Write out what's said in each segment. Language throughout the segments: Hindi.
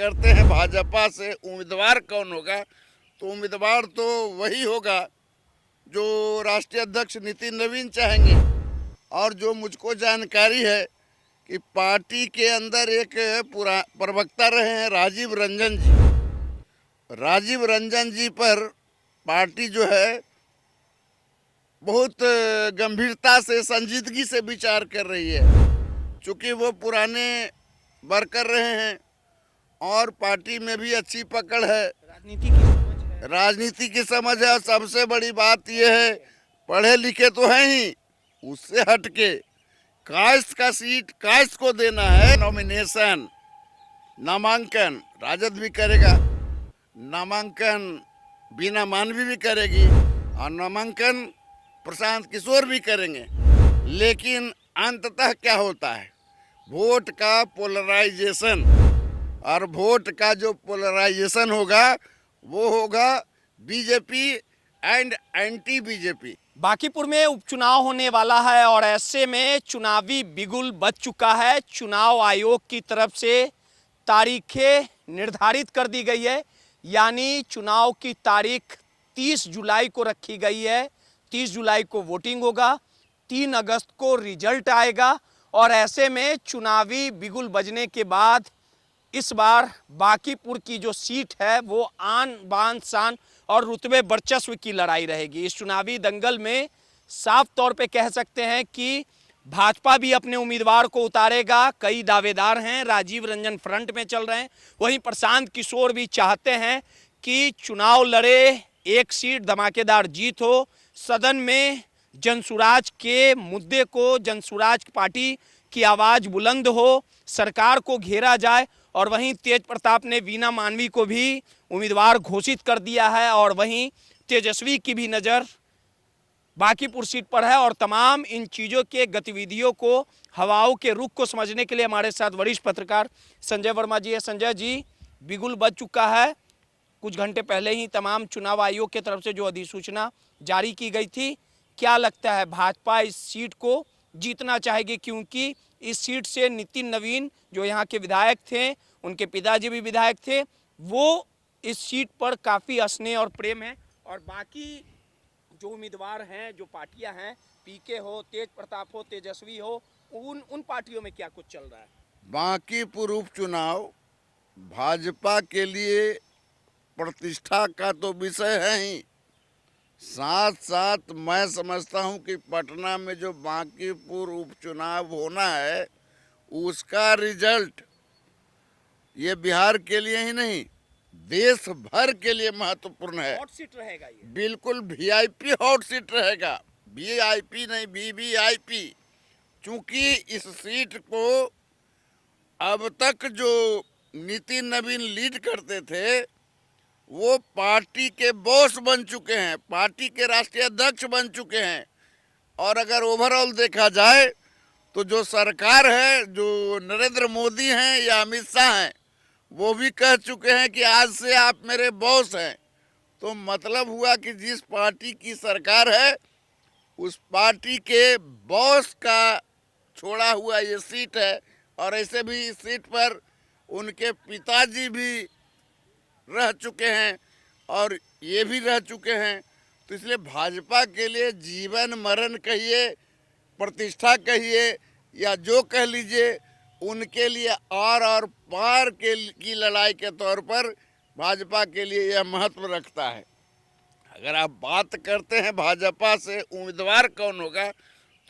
करते हैं भाजपा से उम्मीदवार कौन होगा, तो उम्मीदवार तो वही होगा जो राष्ट्रीय अध्यक्ष नितिन नवीन चाहेंगे। और जो मुझको जानकारी है कि पार्टी के अंदर एक प्रवक्ता रहे हैं राजीव रंजन जी। राजीव रंजन जी पर पार्टी जो है बहुत गंभीरता से, संजीदगी से विचार कर रही है, क्योंकि वो पुराने वर्कर रहे हैं और पार्टी में भी अच्छी पकड़ है, राजनीति की समझ है। और सबसे बड़ी बात यह है, पढ़े लिखे तो हैं ही, उससे हटके कास्ट का सीट कास्ट को देना है। नॉमिनेशन, नामांकन राजद भी करेगा, नामांकन बीना मानवी भी करेगी और नामांकन प्रशांत किशोर भी करेंगे। लेकिन अंततः क्या होता है, वोट का पोलराइजेशन, और वोट का जो पोलराइजेशन होगा वो होगा BJP and anti BJP. Bankipur में उपचुनाव होने वाला है और ऐसे में चुनावी बिगुल बज चुका है। चुनाव आयोग की तरफ से तारीखें निर्धारित कर दी गई है, यानी चुनाव की तारीख 30 जुलाई को रखी गई है। 30 जुलाई को वोटिंग होगा, 3 अगस्त को रिजल्ट आएगा और ऐसे में चुनावी बिगुल बजने के बाद इस बार बांकीपुर की जो सीट है वो आन बान शान और रुतबे वर्चस्व की लड़ाई रहेगी। इस चुनावी दंगल में साफ तौर पे कह सकते हैं कि भाजपा भी अपने उम्मीदवार को उतारेगा। कई दावेदार हैं, राजीव रंजन फ्रंट में चल रहे हैं, वहीं प्रशांत किशोर भी चाहते हैं कि चुनाव लड़े, एक सीट धमाकेदार जीत हो, सदन में जनसुराज के मुद्दे को, जनसुराज पार्टी की आवाज़ बुलंद हो, सरकार को घेरा जाए। और वहीं तेज प्रताप ने वीना मानवी को भी उम्मीदवार घोषित कर दिया है और वहीं तेजस्वी की भी नज़र बांकीपुर सीट पर है। और तमाम इन चीज़ों के गतिविधियों को, हवाओं के रुख को समझने के लिए हमारे साथ वरिष्ठ पत्रकार संजय वर्मा जी है। संजय जी, बिगुल बज चुका है, कुछ घंटे पहले ही तमाम चुनाव आयोग की तरफ से जो अधिसूचना जारी की गई थी, क्या लगता है भाजपा इस सीट को जीतना चाहेगी? क्योंकि इस सीट से नितिन नवीन जो यहाँ के विधायक थे, उनके पिताजी भी विधायक थे, वो इस सीट पर काफ़ी स्नेह और प्रेम है। और बाकी जो उम्मीदवार हैं, जो पार्टियां हैं, पीके हो, तेज प्रताप हो, तेजस्वी हो, उन पार्टियों में क्या कुछ चल रहा है? बांकीपुर उपचुनाव भाजपा के लिए प्रतिष्ठा का तो विषय है ही, साथ साथ मैं समझता हूं कि पटना में जो बांकीपुर उपचुनाव होना है उसका रिजल्ट ये बिहार के लिए ही नहीं, देश भर के लिए महत्वपूर्ण है। हॉट सीट रहेगा ये, बिल्कुल वीआईपी हॉट सीट रहेगा, वीआईपी नहीं वीवीआईपी। चूंकि इस सीट को अब तक जो नितिन नवीन लीड करते थे वो पार्टी के बॉस बन चुके हैं, पार्टी के राष्ट्रीय अध्यक्ष बन चुके हैं। और अगर ओवरऑल देखा जाए तो जो सरकार है, जो नरेंद्र मोदी हैं या अमित शाह हैं, वो भी कह चुके हैं कि आज से आप मेरे बॉस हैं। तो मतलब हुआ कि जिस पार्टी की सरकार है उस पार्टी के बॉस का छोड़ा हुआ ये सीट है। और ऐसे भी इस सीट पर उनके पिताजी भी रह चुके हैं और ये भी रह चुके हैं। तो इसलिए भाजपा के लिए जीवन मरण कहिए, प्रतिष्ठा कहिए या जो कह लीजिए, उनके लिए और पार की लड़ाई के तौर पर भाजपा के लिए यह महत्व रखता है। अगर आप बात करते हैं भाजपा से उम्मीदवार कौन होगा,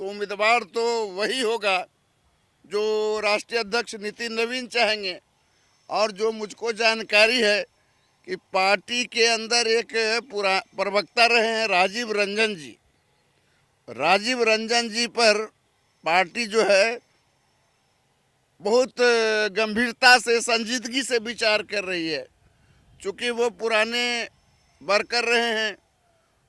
तो उम्मीदवार तो वही होगा जो राष्ट्रीय अध्यक्ष नितिन नवीन चाहेंगे। और जो मुझको जानकारी है कि पार्टी के अंदर एक प्रवक्ता रहे हैं राजीव रंजन जी। राजीव रंजन जी पर पार्टी जो है बहुत गंभीरता से, संजीदगी से विचार कर रही है, क्योंकि वो पुराने वर्कर रहे हैं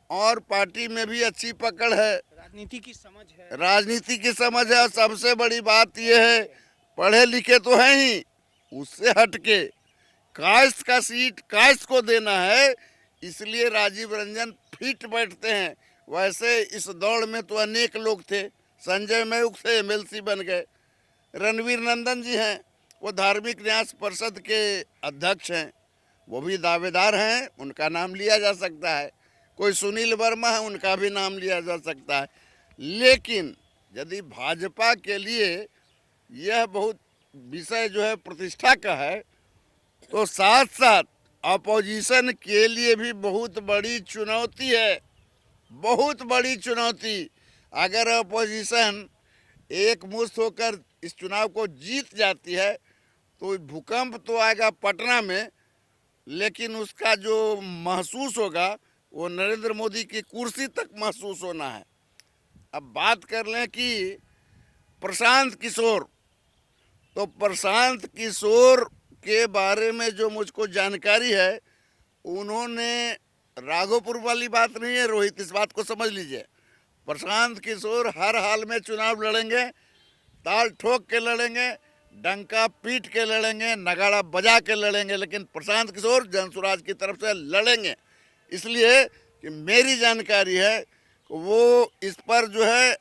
और पार्टी में भी अच्छी पकड़ है, राजनीति की समझ है, राजनीति की समझ है। और सबसे बड़ी बात यह है, पढ़े लिखे तो हैं ही, उससे हटके कास्ट का सीट कास्ट को देना है, इसलिए राजीव रंजन फिट बैठते हैं। वैसे इस दौड़ में तो अनेक लोग थे, संजय मयूख से एमएलसी बन गए, रणवीर नंदन जी हैं, वो धार्मिक न्यास परिषद के अध्यक्ष हैं, वो भी दावेदार हैं, उनका नाम लिया जा सकता है। कोई सुनील वर्मा है, उनका भी नाम लिया जा सकता है। लेकिन यदि भाजपा के लिए यह बहुत विषय जो है प्रतिष्ठा का है, तो साथ साथ अपोजिशन के लिए भी बहुत बड़ी चुनौती है, बहुत बड़ी चुनौती। अगर अपोजिशन एक मुश्त होकर इस चुनाव को जीत जाती है तो भूकंप तो आएगा पटना में, लेकिन उसका जो महसूस होगा वो नरेंद्र मोदी की कुर्सी तक महसूस होना है। अब बात कर लें कि प्रशांत किशोर, तो प्रशांत किशोर के बारे में जो मुझको जानकारी है, उन्होंने राघोपुर वाली बात नहीं है रोहित, इस बात को समझ लीजिए। प्रशांत किशोर हर हाल में चुनाव लड़ेंगे, ताल ठोक के लड़ेंगे, डंका पीट के लड़ेंगे, नगाड़ा बजा के लड़ेंगे, लेकिन प्रशांत किशोर जनसुराज की तरफ से लड़ेंगे। इसलिए कि मेरी जानकारी है कि वो इस पर जो है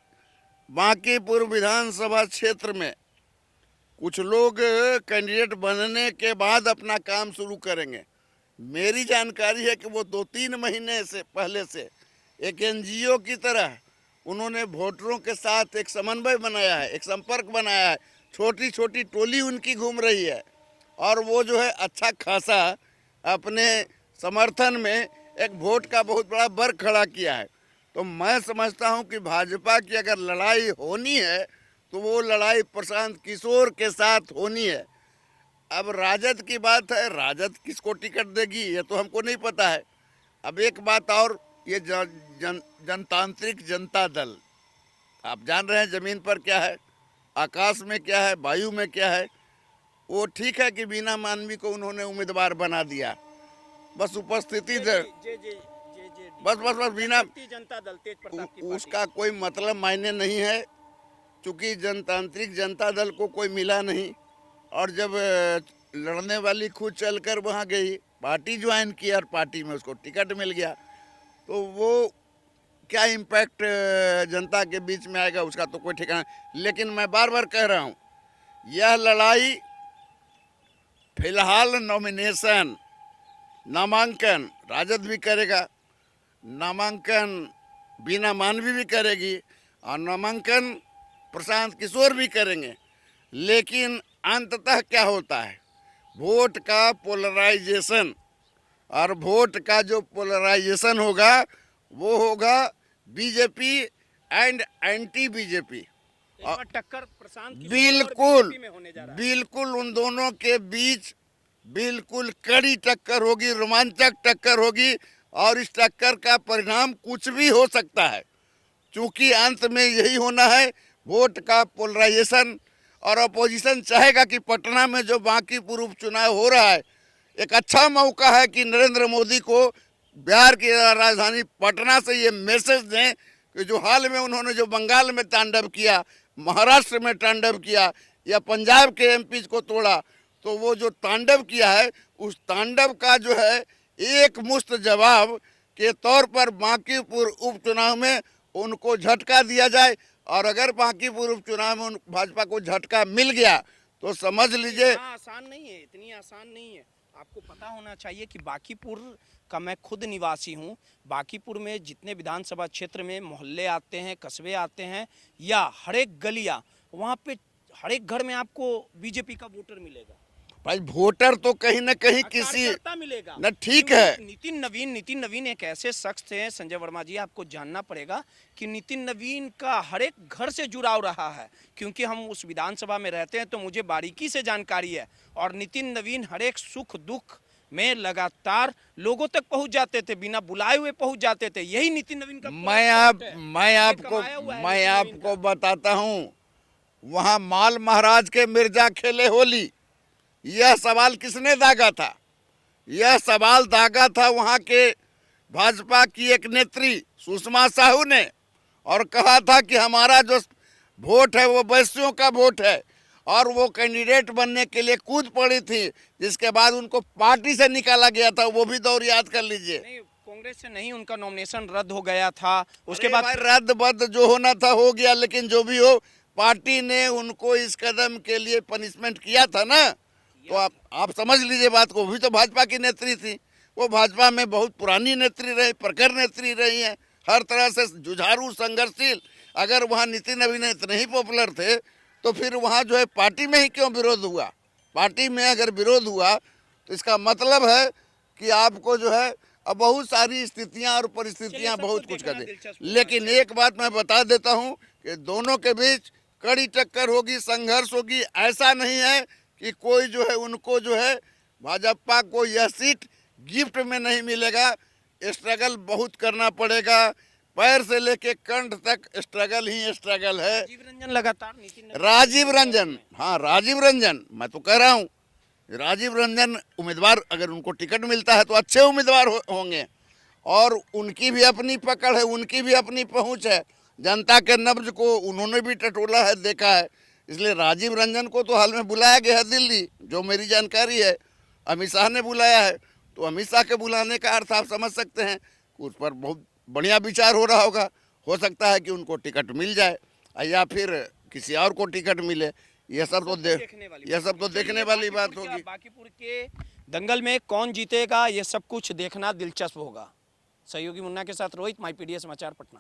बांकीपुर विधानसभा क्षेत्र में कुछ लोग कैंडिडेट बनने के बाद अपना काम शुरू करेंगे। मेरी जानकारी है कि वो 2-3 महीने से पहले से एक एनजीओ की तरह उन्होंने वोटरों के साथ एक समन्वय बनाया है, एक संपर्क बनाया है। छोटी छोटी टोली उनकी घूम रही है और वो जो है अच्छा खासा अपने समर्थन में एक वोट का बहुत बड़ा वर्ग खड़ा किया है। तो मैं समझता हूं कि भाजपा की अगर लड़ाई होनी है तो वो लड़ाई प्रशांत किशोर के साथ होनी है। अब राजद की बात है, राजद किसको टिकट देगी ये तो हमको नहीं पता है। अब एक बात और, ये जनतांत्रिक जनता दल, आप जान रहे हैं जमीन पर क्या है, आकाश में क्या है, वायु में क्या है। वो ठीक है कि बीना मानवी को उन्होंने उम्मीदवार बना दिया, बस उपस्थिति बस बीना जनता दल तेज प्रताप की उसका कोई मतलब मायने नहीं है, क्योंकि जनतांत्रिक जनता दल को कोई मिला नहीं। और जब लड़ने वाली खुद चलकर वहाँ गई, पार्टी ज्वाइन की और पार्टी में उसको टिकट मिल गया, तो वो क्या इम्पैक्ट जनता के बीच में आएगा उसका तो कोई ठिकाना। लेकिन मैं बार बार कह रहा हूँ, यह लड़ाई फिलहाल नॉमिनेशन, नामांकन राजद भी करेगा, नामांकन बीना मानवी भी करेगी और नामांकन प्रशांत किशोर भी करेंगे। लेकिन अंततः क्या होता है, वोट का पोलराइजेशन, और वोट का जो पोलराइजेशन होगा वो होगा बीजेपी एंड एंटी बीजेपी। और टक्कर प्रशांत किशोर और बिल्कुल बीजेपी में होने जा रहा है। बिल्कुल उन दोनों के बीच बिल्कुल कड़ी टक्कर होगी, रोमांचक टक्कर होगी, और इस टक्कर का परिणाम कुछ भी हो सकता है, क्योंकि अंत में यही होना है, वोट का पोलराइजेशन। और अपोजिशन चाहेगा कि पटना में जो बांकीपुर उपचुनाव हो रहा है, एक अच्छा मौका है कि नरेंद्र मोदी को बिहार की राजधानी पटना से ये मैसेज दें कि जो हाल में उन्होंने जो बंगाल में तांडव किया, महाराष्ट्र में तांडव किया, या पंजाब के एमपी को तोड़ा, तो वो जो तांडव किया है उस तांडव का जो है एक मुश्त जवाब के तौर पर बांकीपुर उपचुनाव में उनको झटका दिया जाए। और अगर बांकीपुर उपचुनाव में भाजपा को झटका मिल गया तो समझ लीजिए आसान नहीं है, इतनी आसान नहीं है। आपको पता होना चाहिए कि बांकीपुर का मैं खुद निवासी हूँ। बांकीपुर में जितने विधानसभा क्षेत्र में मोहल्ले आते हैं, कस्बे आते हैं, या हर एक गलियाँ, वहाँ पे हर एक घर में आपको बीजेपी का वोटर मिलेगा। भाई वोटर तो कहीं ना कहीं किसी मिलेगा न, ठीक है। नितिन नवीन एक ऐसे शख्स हैं संजय वर्मा जी, आपको जानना पड़ेगा कि नितिन नवीन का हर एक घर से जुड़ाव रहा है, क्योंकि हम उस विधानसभा में रहते हैं तो मुझे बारीकी से जानकारी है। और नितिन नवीन हर एक सुख दुख में लगातार लोगों तक पहुंच जाते थे, बिना बुलाए हुए पहुंच जाते थे। यही नितिन नवीन का मैं आपको बताता हूँ, वहाँ माल महाराज के मिर्जा खेले होली, यह सवाल किसने दागा था? यह सवाल दागा था वहाँ के भाजपा की एक नेत्री सुषमा साहू ने, और कहा था कि हमारा जो वोट है वो वैश्यों का वोट है, और वो कैंडिडेट बनने के लिए कूद पड़ी थी, जिसके बाद उनको पार्टी से निकाला गया था। वो भी दौर याद कर लीजिए। कांग्रेस से नहीं, उनका नॉमिनेशन रद्द हो गया था। उसके बाद रद्द बद्द जो होना था हो गया, लेकिन जो भी हो, पार्टी ने उनको इस कदम के लिए पनिशमेंट किया था ना, तो आप समझ लीजिए बात को। भी तो भाजपा की नेत्री थी, वो भाजपा में बहुत पुरानी नेत्री रही, प्रखर नेत्री रही है, हर तरह से जुझारू संघर्षशील। अगर वहाँ नितिन नवीन इतने ही पॉपुलर थे तो फिर वहाँ जो है पार्टी में ही क्यों विरोध हुआ? पार्टी में अगर विरोध हुआ तो इसका मतलब है कि आपको जो है अब बहुत सारी स्थितियां और परिस्थितियां बहुत कुछ कर दी। लेकिन एक बात मैं बता देता हूं कि दोनों के बीच कड़ी टक्कर होगी, संघर्ष होगी। ऐसा नहीं है कि कोई जो है उनको जो है भाजपा को यह सीट गिफ्ट में नहीं मिलेगा। स्ट्रगल बहुत करना पड़ेगा, पैर से लेके कंठ तक स्ट्रगल ही स्ट्रगल है। राजीव रंजन लगातार राजीव रंजन, हाँ राजीव रंजन, मैं तो कह रहा हूँ राजीव रंजन उम्मीदवार, अगर उनको टिकट मिलता है तो अच्छे उम्मीदवार होंगे। और उनकी भी अपनी पकड़ है, उनकी भी अपनी पहुंच है, जनता के नब्ज को उन्होंने भी टटोला है, देखा है। इसलिए राजीव रंजन को तो हाल में बुलाया गया है दिल्ली, जो मेरी जानकारी है। अमित शाह ने बुलाया है, तो अमित शाह के बुलाने का अर्थ आप समझ सकते हैं कि उस पर बहुत बढ़िया विचार हो रहा होगा। हो सकता है कि उनको टिकट मिल जाए या फिर किसी और को टिकट मिले। यह सब तो देखने वाली बात होगी। बांकीपुर के दंगल में कौन जीतेगा, ये सब कुछ देखना दिलचस्प होगा। सहयोगी मुन्ना के साथ रोहित, माई पीडीए समाचार, पटना।